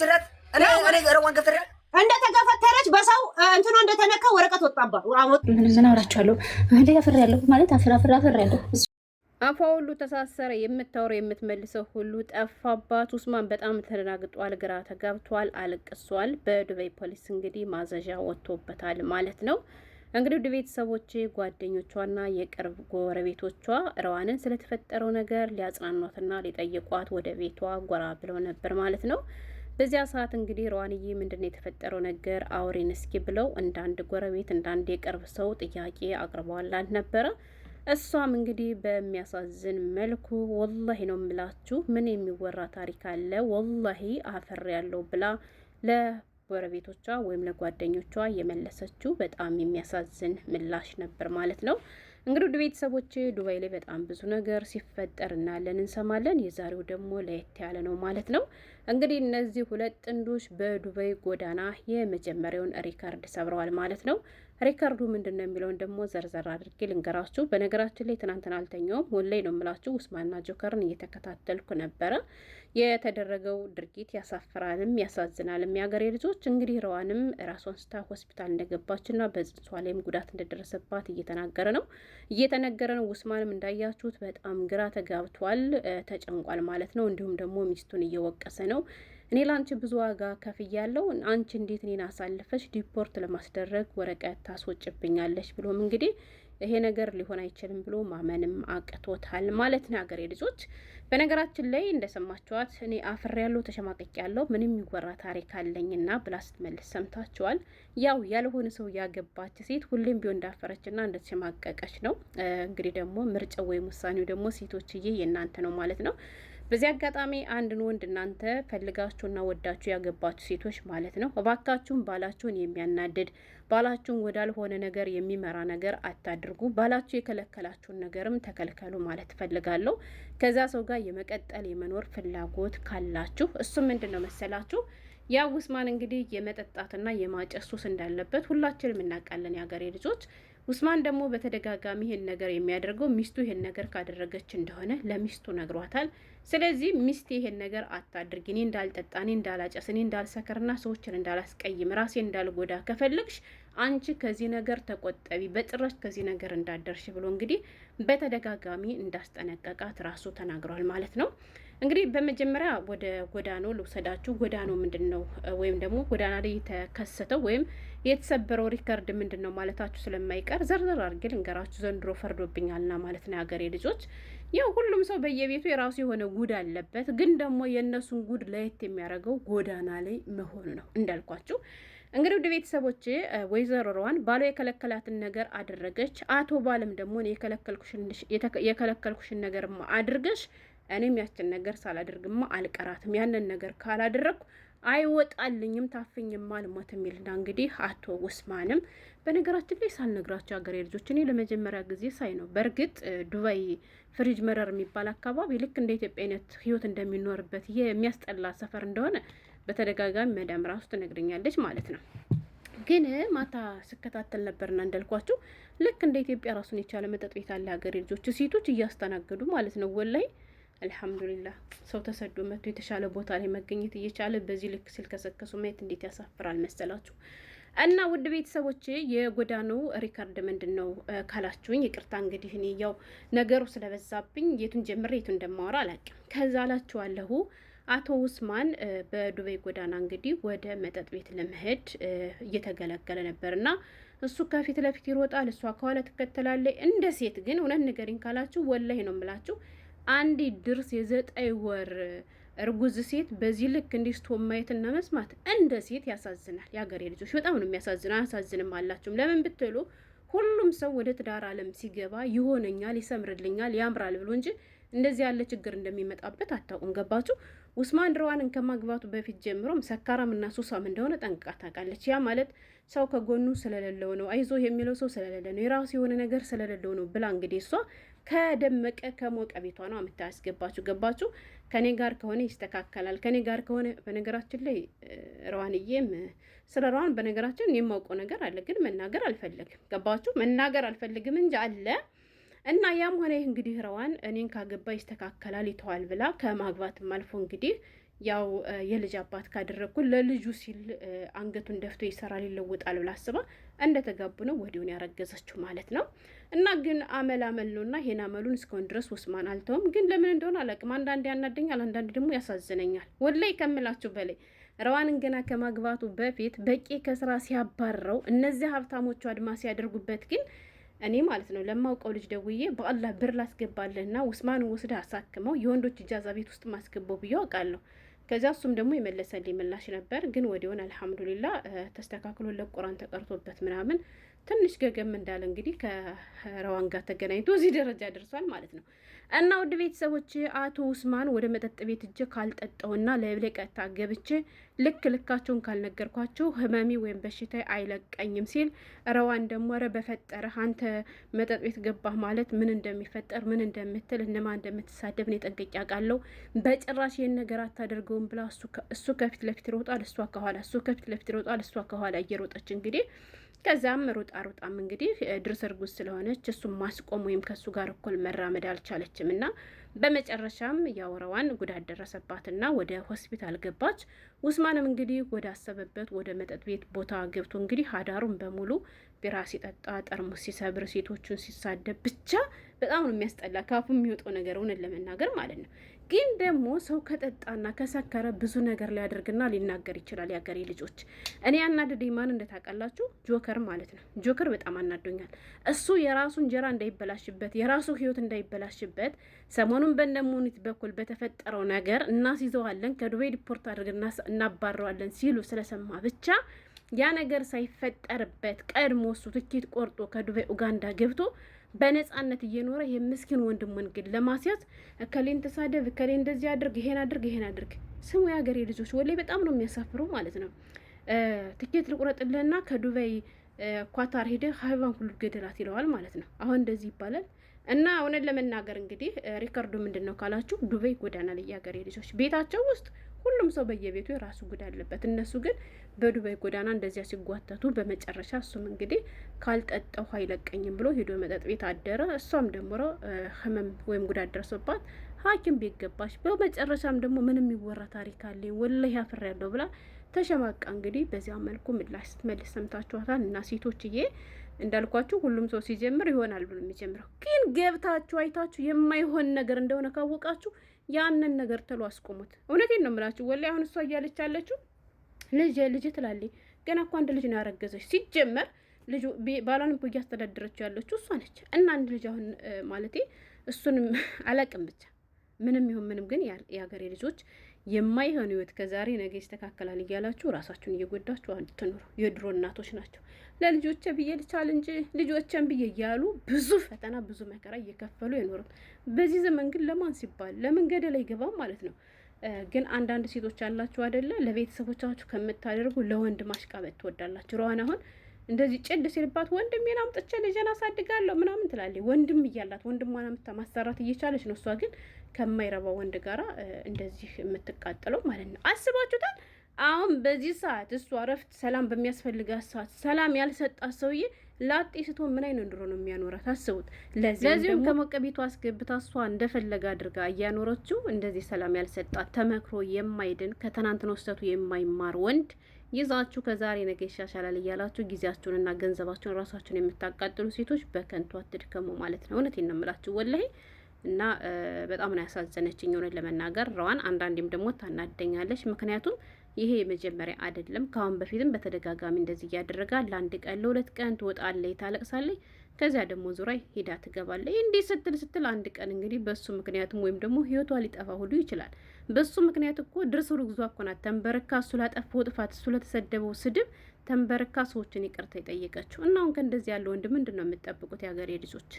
ገፍትራት እኔ ረዋን ገፍትራት እንደተገፈተረች በሰው እንትኑ እንደተነካ ወረቀት ወጣባት። ምን አወራችኋለሁ? አንዴ አፍሬያለሁ ማለት አፍሬያለሁ። አፏ ሁሉ ተሳሰረ። የምታወራው የምትመልሰው ሁሉ ጠፋባት። ኡስማን በጣም ተደናግጧል፣ ግራ ተጋብቷል፣ አልቅሷል። በዱባይ ፖሊስ እንግዲህ ማዘዣ ወጥቶበታል ማለት ነው። እንግዲህ ውድ ቤተሰቦቼ ጓደኞቿና የቅርብ ጎረቤቶቿ ረዋንን ስለተፈጠረው ነገር ሊያጽናኗትና ሊጠይቋት ወደ ቤቷ ጎራ ብለው ነበር ማለት ነው። በዚያ ሰዓት እንግዲህ ረዋንዬ ምንድነው የተፈጠረው ነገር አውሬን እስኪ ብለው እንዳንድ ጎረቤት እንዳንድ የቅርብ ሰው ጥያቄ አቅርበዋላት ነበረ። እሷም እንግዲህ በሚያሳዝን መልኩ ወላሂ ነው የምላችሁ ምን የሚወራ ታሪክ አለ ወላሂ አፈር ያለው ብላ ለጎረቤቶቿ ወይም ለጓደኞቿ የመለሰችው በጣም የሚያሳዝን ምላሽ ነበር ማለት ነው። እንግዲህ ውድ ቤተሰቦች ዱባይ ላይ በጣም ብዙ ነገር ሲፈጠር እናያለን እንሰማለን። የዛሬው ደግሞ ለየት ያለ ነው ማለት ነው። እንግዲህ እነዚህ ሁለት ጥንዶች በዱባይ ጎዳና የመጀመሪያውን ሪካርድ ሰብረዋል ማለት ነው። ሪካርዱ ምንድነው የሚለውን ደግሞ ዘርዘር አድርጌ ልንገራችሁ። በነገራችን ላይ ትናንትና አልተኛውም ወላይ ነው የምላችሁ ኡስማንና ጆከርን እየተከታተልኩ ነበረ። የተደረገው ድርጊት ያሳፍራልም ያሳዝናልም። የሀገሬ ልጆች እንግዲህ ረዋንም ራሷን ስታ ሆስፒታል እንደገባችና በጽንሷ ላይም ጉዳት እንደደረሰባት እየተነገረ ነው። ኡስማንም እንዳያችሁት በጣም ግራ ተጋብቷል፣ ተጨንቋል ማለት ነው። እንዲሁም ደግሞ ሚስቱን እየወቀሰ ነው። እኔ ላንቺ ብዙ ዋጋ ከፍያለሁ፣ አንቺ እንዴት እኔን አሳልፈሽ ዲፖርት ለማስደረግ ወረቀት ታስወጭብኛለሽ ብሎም እንግዲህ ይሄ ነገር ሊሆን አይችልም ብሎ ማመንም አቅቶታል ማለት ነው። ሀገሬ ልጆች በነገራችን ላይ እንደሰማችኋት እኔ አፍሬያለሁ፣ ተሸማቅቄያለሁ፣ ምንም የሚወራ ታሪክ አለኝና ብላ ስትመልስ ሰምታችኋል። ያው ያልሆነ ሰው ያገባች ሴት ሁሌም ቢሆን እንዳፈረችና እንደተሸማቀቀች ነው። እንግዲህ ደግሞ ምርጫው ወይም ውሳኔው ደግሞ ሴቶችዬ የእናንተ ነው ማለት ነው። በዚህ አጋጣሚ አንድን ወንድ እናንተ ፈልጋችሁና ወዳችሁ ያገባችሁ ሴቶች ማለት ነው እባካችሁን ባላችሁን የሚያናድድ ባላችሁን ወዳልሆነ ነገር የሚመራ ነገር አታድርጉ። ባላችሁ የከለከላችሁን ነገርም ተከልከሉ ማለት ፈልጋለሁ። ከዛ ሰው ጋር የመቀጠል የመኖር ፍላጎት ካላችሁ እሱ ምንድነው መሰላችሁ ያ ኡስማን እንግዲህ የመጠጣትና የማጨስ ሱስ እንዳለበት ሁላችንም እናውቃለን የሀገሬ ልጆች። ኡስማን ደግሞ በተደጋጋሚ ይሄን ነገር የሚያደርገው ሚስቱ ይሄን ነገር ካደረገች እንደሆነ ለሚስቱ ነግሯታል። ስለዚህ ሚስት ይሄን ነገር አታድርጊ፣ እኔ እንዳልጠጣ፣ እኔ እንዳላጨስ፣ እኔ እንዳልሰከርና ሰዎችን እንዳላስቀይም፣ ራሴ እንዳልጎዳ ከፈለግሽ አንቺ ከዚህ ነገር ተቆጠቢ፣ በጭራሽ ከዚህ ነገር እንዳደርሽ ብሎ እንግዲህ በተደጋጋሚ እንዳስጠነቀቃት ራሱ ተናግሯል ማለት ነው። እንግዲህ በመጀመሪያ ወደ ጎዳናው ልውሰዳችሁ። ጎዳናው ምንድነው ወይም ደግሞ ጎዳና ላይ የተከሰተው ወይም የተሰበረው ሪከርድ ምንድነው ማለታችሁ ስለማይቀር ዘርዘር አድርጌ ልንገራችሁ። ዘንድሮ ፈርዶብኛልና ማለት ነው ሀገሬ ልጆች። ያው ሁሉም ሰው በየቤቱ የራሱ የሆነ ጉድ አለበት፣ ግን ደግሞ የእነሱን ጉድ ለየት የሚያደርገው ጎዳና ላይ መሆኑ ነው እንዳልኳችሁ። እንግዲህ ውድ ቤተሰቦች ወይዘሮ ረዋን ባሏ የከለከላትን ነገር አደረገች። አቶ ባለም ደግሞ የከለከልኩሽን ነገር አድርገሽ እኔም ያችን ነገር ሳላደርግማ አልቀራትም፣ ያንን ነገር ካላደረግኩ አይወጣልኝም፣ ታፍኝማ አልሞት የሚልና እንግዲህ አቶ ኡስማንም በነገራችን ላይ ሳልነግራቸው ሀገሬ ልጆች እኔ ለመጀመሪያ ጊዜ ሳይ ነው። በእርግጥ ዱባይ ፍሪጅ መረር የሚባል አካባቢ ልክ እንደ ኢትዮጵያ አይነት ህይወት እንደሚኖርበት የሚያስጠላ ሰፈር እንደሆነ በተደጋጋሚ መዳም ራሱ ትነግረኛለች ማለት ነው። ግን ማታ ስከታተል ነበርና እንዳልኳችሁ ልክ እንደ ኢትዮጵያ ራሱን የቻለ መጠጥ ቤት አለ ሀገሬ ልጆች፣ ሴቶች እያስተናገዱ ማለት ነው። ወላይ አልሐምዱሊላህ ሰው ተሰዶ መጥቶ የተሻለ ቦታ ላይ መገኘት እየቻለ በዚህ ልክ ሲልከሰከሱ ማየት እንዴት ያሳፍራል መሰላችሁ። እና ውድ ቤተሰቦቼ የጎዳናው ሪካርድ ምንድነው ካላችሁኝ ይቅርታ እንግዲህ እኔ ያው ነገሩ ስለበዛብኝ የቱን ጀምሬ የቱን እንደማወራ አላውቅም። ከዛ አላችኋለሁ አቶ ኡስማን በዱባይ ጎዳና እንግዲህ ወደ መጠጥ ቤት ለመሄድ እየተገለገለ ነበርና እሱ ከፊት ለፊት ይሮጣል፣ እሷ ከኋላ ትከተላለች። እንደ ሴት ግን እውነት ንገሪኝ ካላችሁ ወላሂ ነው የምላችሁ አንድ ድርስ የ9 ወር እርጉዝ ሴት በዚህ ልክ እንዲስቶ ማየትና መስማት እንደ ሴት ያሳዝናል። የሀገሬ ልጆች በጣም ነው የሚያሳዝነው። አያሳዝንም አላችሁም? ለምን ብትሉ ሁሉም ሰው ወደ ትዳር ዓለም ሲገባ ይሆነኛል፣ ይሰምርልኛል፣ ያምራል ብሎ እንጂ እንደዚህ ያለ ችግር እንደሚመጣበት አታውቁም። ገባችሁ? ኡስማን ረዋንን ከማግባቱ በፊት ጀምሮም ሰካራምና ሱሳም እንደሆነ ጠንቅቃ ታውቃለች። ያ ማለት ሰው ከጎኑ ስለሌለው ነው፣ አይዞ የሚለው ሰው ስለሌለ ነው፣ የራሱ የሆነ ነገር ስለሌለው ነው ብላ እንግዲህ እሷ ከደመቀ ከሞቀ ቤቷ ነው አምታ ያስገባችሁ። ገባችሁ? ከኔ ጋር ከሆነ ይስተካከላል፣ ከኔ ጋር ከሆነ በነገራችን ላይ ረዋንዬም ስለ ረዋን በነገራችን የማውቀው ነገር አለ፣ ግን መናገር አልፈልግም። ገባችሁ? መናገር አልፈልግም እንጂ አለ እና ያም ሆነ ይህ እንግዲህ ረዋን እኔን ካገባ ይስተካከላል ይተዋል ብላ ከማግባትም አልፎ እንግዲህ ያው የልጅ አባት ካደረግኩ ለልጁ ሲል አንገቱን ደፍቶ ይሰራል ይለውጣል ብላ አስባ እንደተጋቡ ነው ወዲሁን ያረገዘችው ማለት ነው። እና ግን አመል ነውና ይሄን አመሉን እስካሁን ድረስ ኡስማን አልተውም። ግን ለምን እንደሆነ አላውቅም። አንዳንዴ ያናደኛል፣ አንዳንዴ ደግሞ ያሳዝነኛል። ወላይ ከምላችሁ በላይ ረዋንን ገና ከማግባቱ በፊት በቂ ከስራ ሲያባረው እነዚህ ሀብታሞቹ አድማ ሲያደርጉበት ግን እኔ ማለት ነው ለማውቀው ልጅ ደውዬ በአላህ ብር ላስገባለህና ኡስማን ወስደ አሳክመው የወንዶች ኢጃዛ ቤት ውስጥ ማስገባው ብዬ አውቃለሁ። ከዚያ እሱም ደግሞ የመለሰልኝ ምላሽ ነበር። ግን ወዲያውን አልሐምዱሊላ ተስተካክሎ ለቁራን ተቀርቶበት ምናምን ትንሽ ገገም እንዳለ እንግዲህ ከረዋን ጋር ተገናኝቶ እዚህ ደረጃ ደርሷል ማለት ነው። እና ውድ ቤተሰቦች አቶ ኡስማን ወደ መጠጥ ቤት እጄ ካልጠጣውና ለብለቀታ ገብቼ ልካቸውን ካልነገርኳቸው ህመሚ ወይም በሽታ አይለቀኝም ሲል ረዋን ደግሞ ኧረ በፈጠረህ አንተ መጠጥ ቤት ገባህ ማለት ምን እንደሚፈጠር ምን እንደምትል እነማ እንደምትሳደብ ነው ጠንቅቄ አውቃለሁ። በጭራሽ ይህን ነገር አታደርገውም ብላ እሱ ከፊት ለፊት ይሮጣል፣ እሷ ከኋላ፣ እሱ ከፊት ለፊት ይሮጣል፣ እሷ ከኋላ እየሮጠች እንግዲህ ከዛም ሩጣም እንግዲህ ድርስ እርጉዝ ስለሆነች እሱም ማስቆም ወይም ከሱ ጋር እኩል መራመድ አልቻለችም እና በመጨረሻም ያወራዋን ጉዳት ደረሰባትና ወደ ሆስፒታል ገባች። ኡስማንም እንግዲህ ወደ አሰበበት ወደ መጠጥ ቤት ቦታ ገብቶ እንግዲህ አዳሩን በሙሉ ቢራ ሲጠጣ፣ ጠርሙስ ሲሰብር፣ ሴቶቹን ሲሳደብ ብቻ በጣም ነው የሚያስጠላ ካፉ የሚወጣው ነገር እውነት ለመናገር ማለት ነው። ግን ደግሞ ሰው ከጠጣና ከሰከረ ብዙ ነገር ሊያደርግና ሊናገር ይችላል። ያገሬ ልጆች እኔ አናደደኝ ማን እንደታውቃላችሁ? ጆከር ማለት ነው። ጆከር በጣም አናዶኛል። እሱ የራሱ እንጀራ እንዳይበላሽበት የራሱ ህይወት እንዳይበላሽበት ሰሞኑን በነሙኒት በኩል በተፈጠረው ነገር እናስይዘዋለን ከዱባይ ዲፖርት አድርገን እናባረዋለን ሲሉ ስለሰማ ብቻ ያ ነገር ሳይፈጠርበት ቀድሞ እሱ ትኬት ቆርጦ ከዱባይ ኡጋንዳ ገብቶ በነጻነት እየኖረ የምስኪን ወንድሙን ግን ለማስያዝ እከሌን ተሳደብ፣ እከሌ እንደዚህ አድርግ፣ ይሄን አድርግ ስሙ የሀገሬ ልጆች ወላሂ በጣም ነው የሚያሳፍሩ ማለት ነው። ትኬት ልቁረጥልህና ከዱባይ ኳታር ሄደ ሀይባን ሁሉ ገደላት ይለዋል ማለት ነው። አሁን እንደዚህ ይባላል። እና እውነት ለመናገር እንግዲህ ሪከርዱ ምንድን ነው ካላችሁ ዱባይ ጎዳና ላይ የሀገሬ ልጆች ቤታቸው ውስጥ ሁሉም ሰው በየቤቱ የራሱ ጉድ አለበት። እነሱ ግን በዱባይ ጎዳና እንደዚያ ሲጓተቱ በመጨረሻ እሱም እንግዲህ ካልጠጣሁ አይለቀኝም ብሎ ሄዶ መጠጥ ቤት አደረ። እሷም ደግሞ ህመም ወይም ጉዳት ደርሶባት ሐኪም ቤት ገባች። በመጨረሻም ደግሞ ምንም የሚወራ ታሪክ አለኝ ወላሂ ያፍሬያለሁ ብላ ተሸማቃ እንግዲህ በዚያ መልኩ ምላሽ ስትመልስ ሰምታችኋታል። እና ሴቶችዬ እንዳልኳችሁ ሁሉም ሰው ሲጀምር ይሆናል ብሎ የሚጀምረው ግን ገብታችሁ አይታችሁ የማይሆን ነገር እንደሆነ ካወቃችሁ ያንን ነገር ተሎ አስቆሙት። እውነቴን ነው የምላችሁ ወላሂ አሁን እሷ እያለች ያለችው ልጅ ትላለች። ገና እኮ አንድ ልጅ ነው ያረገዘች። ሲጀመር ልጁ ባሏን እኮ እያስተዳደረችው ያለችው እሷ ነች። እና አንድ ልጅ አሁን ማለቴ እሱንም አላቅም ብቻ ምንም ይሁን ምንም ግን የሀገሬ ልጆች የማይሆን ህይወት ከዛሬ ነገ ይስተካከላል እያላችሁ ራሳችሁን እየጎዳችሁ አትኑሩ። የድሮ እናቶች ናቸው ለልጆቼ ብዬ ልቻል እንጂ ልጆቼን ብዬ እያሉ ብዙ ፈተና ብዙ መከራ እየከፈሉ የኖሩት። በዚህ ዘመን ግን ለማን ሲባል ለምን ገደል አይገባም ማለት ነው። ግን አንዳንድ ሴቶች ያላችሁ አይደለ ለቤተሰቦቻችሁ ከምታደርጉ ለወንድ ማሽቃበጥ ትወዳላችሁ። ረዋን አሁን እንደዚህ ጭድ ሲልባት ወንድሜን አምጥቼ ልጄን አሳድጋለሁ ምናምን ትላለች። ወንድም እያላት ወንድሟን አምጥታ ማሰራት እየቻለች ነው። እሷ ግን ከማይረባ ወንድ ጋራ እንደዚህ የምትቃጠለው ማለት ነው። አስባችሁታል? አሁን በዚህ ሰዓት እሷ እረፍት ሰላም በሚያስፈልጋት ሰዓት ሰላም ያልሰጣት ሰውዬ ላጤ ስቶ ምን አይነት ኑሮ ነው የሚያኖራት? አስቡት። ለዚህም ከሞቀ ቤቷ አስገብታ እሷ እንደፈለገ አድርጋ እያኖረችው እንደዚህ ሰላም ያልሰጣት ተመክሮ የማይድን ከትናንትና ስህተቱ የማይማር ወንድ ይዛችሁ ከዛሬ ነገ ይሻሻላል እያላችሁ ጊዜያችሁንና ገንዘባችሁን ራሳችሁን የምታቃጥሉ ሴቶች በከንቱ አትድከሙ ማለት ነው። እውነቴን ነው የምላችሁ ወላሂ። እና በጣም ነው ያሳዘነችኝ እውነት ለመናገር ረዋን። አንዳንዴም ደግሞ ታናደኛለች። ምክንያቱም ይሄ የመጀመሪያ አይደለም። ከአሁን በፊትም በተደጋጋሚ እንደዚህ እያደረጋል። ለአንድ ቀን ለሁለት ቀን ትወጣለች፣ ታለቅሳለች። ከዚያ ደግሞ ዙራ ሄዳ ትገባለች። እንዲህ ስትል አንድ ቀን እንግዲህ በሱ ምክንያቱም ወይም ደግሞ ህይወቷ ሊጠፋ ሁሉ ይችላል። በሱ ምክንያት እኮ ድርስ ርግዟ እኮ ናት ተንበረካ እሱ ላጠፋው ጥፋት እሱ ለተሰደበው ስድብ ተንበረካ ሰዎችን ይቅርታ የጠየቀችው። እና አሁን ከእንደዚህ ያለ ወንድ ምንድን ነው የምትጠብቁት የሀገሬ ልጆች?